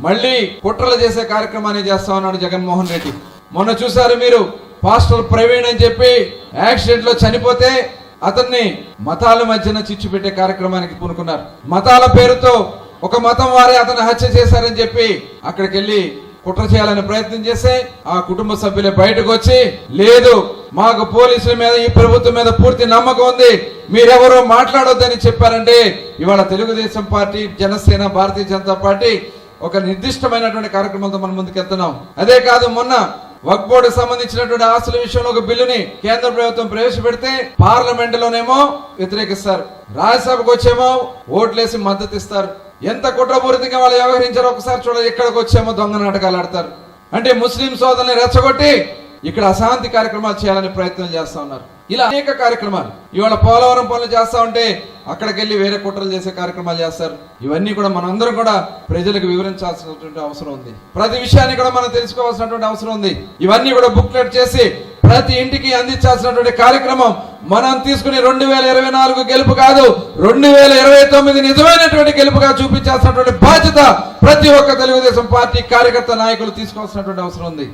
మళ్ళీ కుట్రలు చేసే కార్యక్రమాన్ని చేస్తా ఉన్నాడు జగన్మోహన్ రెడ్డి. మొన్న చూశారు మీరు, పాస్టర్ ప్రవీణ్ అని చెప్పి యాక్సిడెంట్ లో చనిపోతే అతన్ని మతాల మధ్యన చిచ్చు పెట్టే కార్యక్రమానికి పూనుకున్నారు. మతాల పేరుతో ఒక మతం వారే అతను హత్య చేశారని చెప్పి అక్కడికి వెళ్ళి కుట్ర చేయాలని ప్రయత్నం చేస్తే ఆ కుటుంబ సభ్యులే బయటకు వచ్చి, లేదు మాకు పోలీసుల మీద ఈ ప్రభుత్వం మీద పూర్తి నమ్మకం ఉంది, మీరెవరో మాట్లాడొద్దని చెప్పారంటే ఇవాళ తెలుగుదేశం పార్టీ, జనసేన, భారతీయ జనతా పార్టీ ఒక నిర్దిష్టమైనటువంటి కార్యక్రమంతో మనం ముందుకెళ్తున్నాం. అదే కాదు, మొన్న వక్ఫ్ బోర్డు సంబంధించినటువంటి ఆస్తుల విషయంలో ఒక బిల్లుని కేంద్ర ప్రభుత్వం ప్రవేశపెడితే పార్లమెంట్ లోనేమో వ్యతిరేకిస్తారు, రాజ్యసభకు వచ్చేమో ఓట్లేసి మద్దతు ఇస్తారు. ఎంత కుట్రపూరితంగా వాళ్ళు వ్యవహరించారో ఒకసారి చూడాలి. ఇక్కడికి వచ్చేమో దొంగ నాటకాలు ఆడతారు. అంటే ముస్లిం సోదరుల్ని రెచ్చగొట్టి ఇక్కడ అశాంతి కార్యక్రమాలు చేయాలని ప్రయత్నం చేస్తా ఉన్నారు. ఇలా అనేక కార్యక్రమాలు. ఇవాళ పోలవరం పనులు చేస్తా ఉంటే అక్కడికి వెళ్ళి వేరే కుట్రలు చేసే కార్యక్రమాలు చేస్తారు. ఇవన్నీ కూడా మనందరం కూడా ప్రజలకు వివరించాల్సినటువంటి అవసరం ఉంది. ప్రతి విషయాన్ని కూడా మనం తెలుసుకోవాల్సినటువంటి అవసరం ఉంది. ఇవన్నీ కూడా బుక్లెట్ చేసి ప్రతి ఇంటికి అందించాల్సినటువంటి కార్యక్రమం మనం తీసుకుని 2024 గెలుపు కాదు, 2029 నిజమైనటువంటి గెలుపుగా చూపించాల్సినటువంటి బాధ్యత ప్రతి ఒక్క తెలుగుదేశం పార్టీ కార్యకర్త నాయకులు తీసుకోవాల్సినటువంటి అవసరం ఉంది.